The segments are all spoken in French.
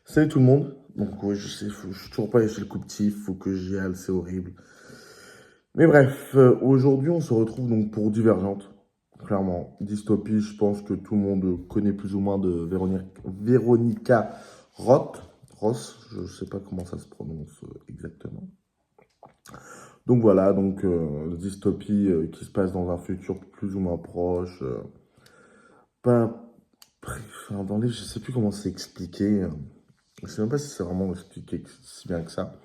Salut tout le monde. Donc ouais, je sais, je suis toujours pas allé chez le couptif, faut que j'y aille, c'est horrible. Mais bref, aujourd'hui on se retrouve donc pour Divergente. Clairement, dystopie, je pense que tout le monde connaît plus ou moins de Véronica Roth. Ross, je sais pas comment ça se prononce exactement. Donc voilà, donc dystopie qui se passe dans un futur plus ou moins proche. Pas, enfin, dans les, je sais plus comment c'est expliqué. Je sais même pas si c'est vraiment expliqué si bien que ça.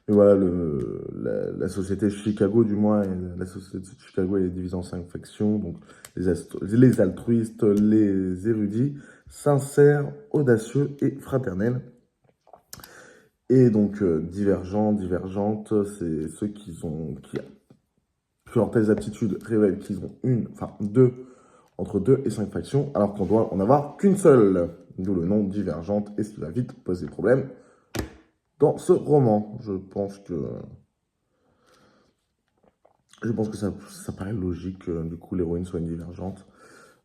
Et voilà, la société Chicago, du moins, la société de Chicago elle est divisée en 5 factions. Donc, les altruistes, les érudits, sincères, audacieux et fraternels. Et donc, divergentes, c'est ceux qui ont telles aptitudes révèlent qu'ils ont entre 2 et 5 factions, alors qu'on doit en avoir qu'une seule. D'où le nom divergente, et ce qui va vite poser problème dans ce roman. Je pense que ça paraît logique que du coup l'héroïne soit une divergente.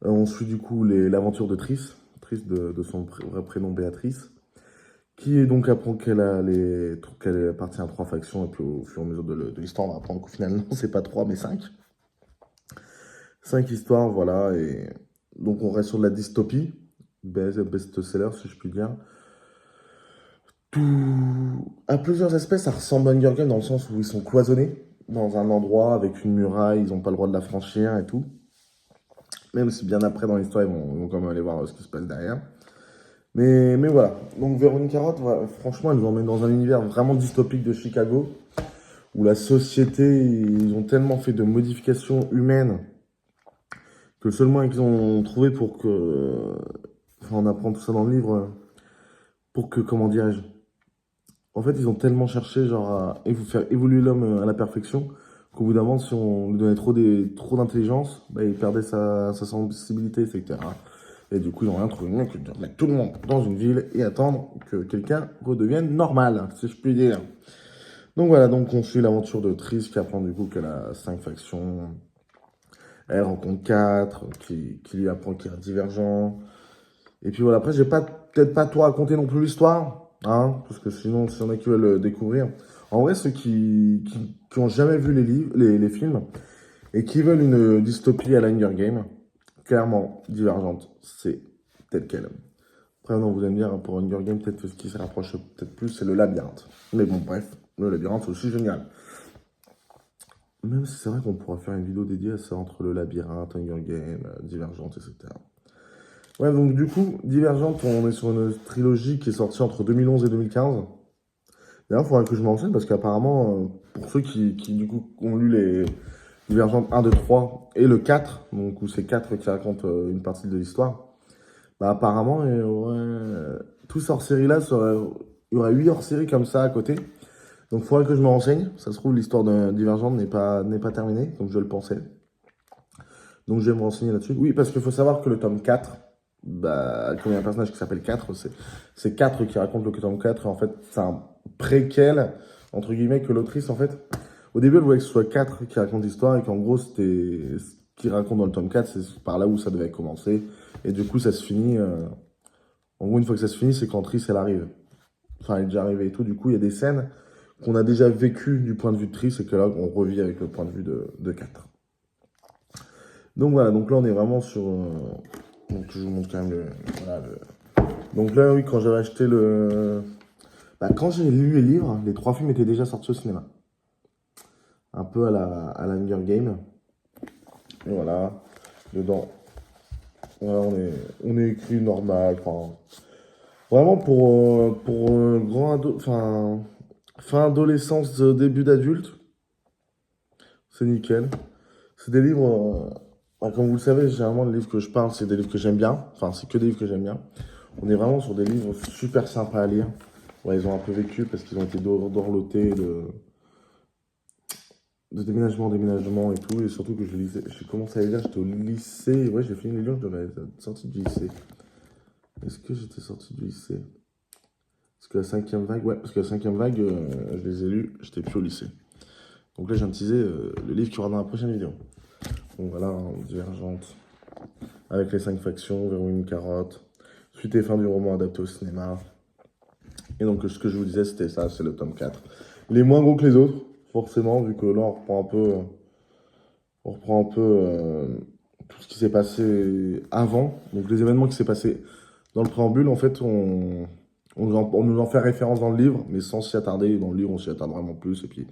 On suit du coup l'aventure de Triss de son vrai prénom Béatrice, qui est donc apprend qu'elle appartient à 3 factions, et puis au fur et à mesure de l'histoire, on va apprendre qu'au final, non, c'est pas 3 mais 5. 5 histoires, voilà, et donc on reste sur de la dystopie, best-seller si je puis dire. À plusieurs aspects, ça ressemble à Hunger Games dans le sens où ils sont cloisonnés dans un endroit avec une muraille, ils n'ont pas le droit de la franchir et tout. Même si bien après dans l'histoire, ils vont quand même aller voir ce qui se passe derrière. Mais voilà. Donc Véronique Carotte, voilà, franchement, elle nous emmène dans un univers vraiment dystopique de Chicago, où la société, ils ont tellement fait de modifications humaines que le seul moyen qu'ils ont trouvé pour que. Enfin, on apprend tout ça dans le livre, pour que, comment dirais-je. En fait, ils ont tellement cherché, genre, à faire évoluer l'homme à la perfection, qu'au bout d'un moment, si on lui donnait trop d'intelligence, bah, il perdait sa sensibilité, etc. Et du coup, ils ont rien trouvé mieux que de mettre tout le monde dans une ville et attendre que quelqu'un redevienne normal, si je puis dire. Donc voilà, donc on suit l'aventure de Triss qui apprend du coup qu'elle a 5 factions. Elle rencontre 4, qui lui apprend qu'il est divergent. Et puis voilà, après, j'ai peut-être pas tout raconté non plus l'histoire, hein, parce que sinon, s'il y en a qui veulent le découvrir. En vrai, ceux qui ont jamais vu les livres, les films, et qui veulent une dystopie à la Hunger Games, clairement, Divergente, c'est tel quel. Après, non, vous allez me dire, pour Hunger Games, peut-être que ce qui se rapproche peut-être plus, c'est le labyrinthe. Mais bon, bref, le labyrinthe, c'est aussi génial. Même si c'est vrai qu'on pourra faire une vidéo dédiée à ça, entre le labyrinthe, Hunger Games, Divergente, etc. Ouais, donc du coup, Divergente, on est sur une trilogie qui est sortie entre 2011 et 2015. D'ailleurs, il faudrait que je me renseigne parce qu'apparemment, pour ceux qui du coup ont lu les Divergente 1, 2, 3 et le 4, donc où c'est 4 qui racontent une partie de l'histoire, bah apparemment, tous hors-série là, il y aurait 8 hors-série comme ça à côté. Donc il faudrait que je me renseigne. Ça se trouve, l'histoire de Divergente n'est pas terminée, comme je le pensais. Donc je vais me renseigner là-dessus. Oui, parce qu'il faut savoir que le tome 4, bah, comme il y a un personnage qui s'appelle 4, c'est 4 qui raconte le tome 4. Et en fait, c'est un préquel, entre guillemets, que l'autrice, en fait, au début, elle voulait que ce soit 4 qui raconte l'histoire et qu'en gros, c'était ce qu'il raconte dans le tome 4, c'est par là où ça devait commencer. Et du coup, ça se finit. En gros, une fois que ça se finit, c'est quand Triss, elle arrive. Enfin, elle est déjà arrivée et tout. Du coup, il y a des scènes qu'on a déjà vécues du point de vue de Triss et que là, on revit avec le point de vue de 4. Donc voilà, donc là, on est vraiment sur. Donc je vous montre quand même Donc là, oui, quand j'avais acheté le. Bah, quand j'ai lu les livres, les 3 films étaient déjà sortis au cinéma. Un peu à la Hunger Game. Et voilà, dedans, voilà, on est écrit normal. Enfin, vraiment pour grand ado, enfin, fin adolescence, début d'adulte, c'est nickel. C'est des livres, bah, comme vous le savez, généralement, les livres que je parle, c'est des livres que j'aime bien. Enfin, c'est que des livres que j'aime bien. On est vraiment sur des livres super sympas à lire. Ouais, ils ont un peu vécu parce qu'ils ont été dorlotés de déménagement et tout. Et surtout que j'ai commencé à les lire, j'étais au lycée. Ouais, j'ai fini les lire, je devais être sorti du lycée. Est-ce que j'étais sorti du lycée? Parce que la 5e vague, ouais, parce que la 5e vague, je les ai lus, j'étais plus au lycée. Donc là, je viens de teaser le livre qu'il y aura dans la prochaine vidéo. Donc voilà, hein, Divergente. Avec les 5 factions, Véro une carotte. Suite et fin du roman adapté au cinéma. Et donc, ce que je vous disais, c'était ça, c'est le tome 4. Il est moins gros que les autres, forcément, vu que là, on reprend un peu tout ce qui s'est passé avant. Donc, les événements qui s'est passé dans le préambule, en fait, on nous en fait référence dans le livre, mais sans s'y attarder. Dans le livre, on s'y attarde vraiment plus. Et puis,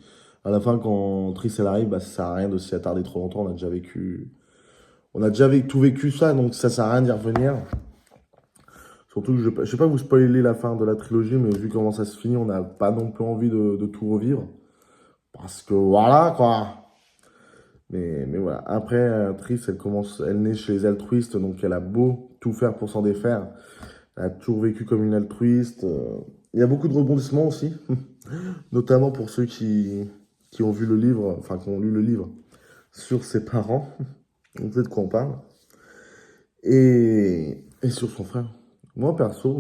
à la fin, quand Triss elle arrive, bah, ça sert à rien de s'y attarder trop longtemps. Tout vécu ça, donc ça sert à rien d'y revenir. Surtout que je ne vais pas vous spoiler la fin de la trilogie, mais vu comment ça se finit, on n'a pas non plus envie de tout revivre. Parce que voilà, quoi. Mais voilà. Après, Triss, elle naît chez les altruistes, donc elle a beau tout faire pour s'en défaire. Elle a toujours vécu comme une altruiste. Il y a beaucoup de rebondissements aussi, notamment pour ceux qui ont vu le livre, enfin qui ont lu le livre sur ses parents. On sait de quoi on parle. Et sur son frère. Moi, perso,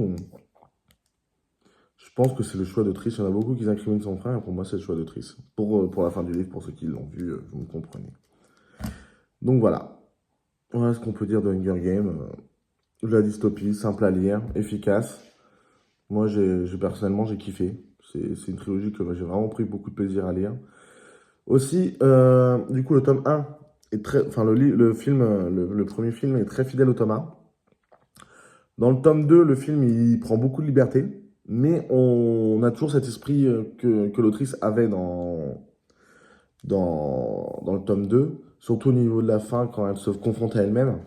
je pense que c'est le choix de Triss. Il y en a beaucoup qui incriminent son frère, et pour moi, c'est le choix de Triss. Pour la fin du livre, pour ceux qui l'ont vu, vous me comprenez. Donc voilà. Voilà ce qu'on peut dire de Hunger Games. De la dystopie, simple à lire, efficace. Moi, personnellement, j'ai kiffé. C'est une trilogie que j'ai vraiment pris beaucoup de plaisir à lire. Aussi, du coup, le tome 1 est très. Enfin, le film, le premier film est très fidèle au tome 1. Dans le tome 2, le film, il prend beaucoup de liberté, mais on a toujours cet esprit que l'autrice avait dans le tome 2, surtout au niveau de la fin, quand elle se confronte à elle-même.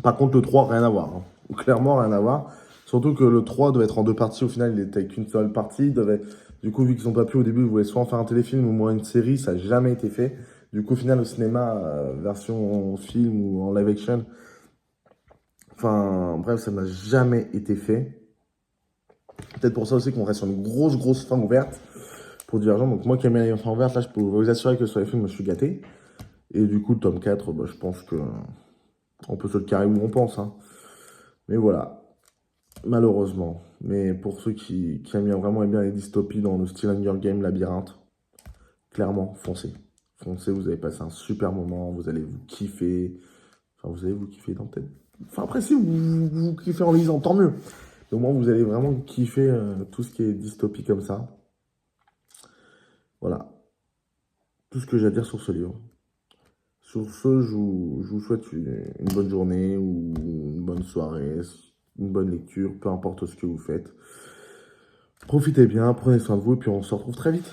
Par contre, le 3, rien à voir. Hein. Clairement, rien à voir. Surtout que le 3 doit être en deux parties. Au final, il était qu'une seule partie. Du coup, vu qu'ils n'ont pas pu au début, ils voulaient soit en faire un téléfilm ou moins une série. Ça n'a jamais été fait. Du coup, au final, au cinéma, version film ou en live action, enfin, bref, ça n'a jamais été fait. Peut-être pour ça aussi qu'on reste sur une grosse fin ouverte pour Divergent. Donc, moi qui aime bien les fins ouvertes, là, je peux vous assurer que sur les films, je suis gâté. Et du coup, le tome 4, bah, je pense que on peut se le carrer où on pense. Hein. Mais voilà, malheureusement. Mais pour ceux qui aiment vraiment bien les dystopies dans le style Hunger Games Labyrinthe, clairement, foncez. Foncez, vous allez passer un super moment, vous allez vous kiffer. Enfin, vous allez vous kiffer dans peut-être. Enfin, après, si vous kiffez en lisant, tant mieux. Mais au moins, vous allez vraiment kiffer tout ce qui est dystopie comme ça. Voilà, tout ce que j'ai à dire sur ce livre. Sur ce, je vous souhaite une bonne journée ou une bonne soirée, une bonne lecture, peu importe ce que vous faites. Profitez bien, prenez soin de vous et puis on se retrouve très vite.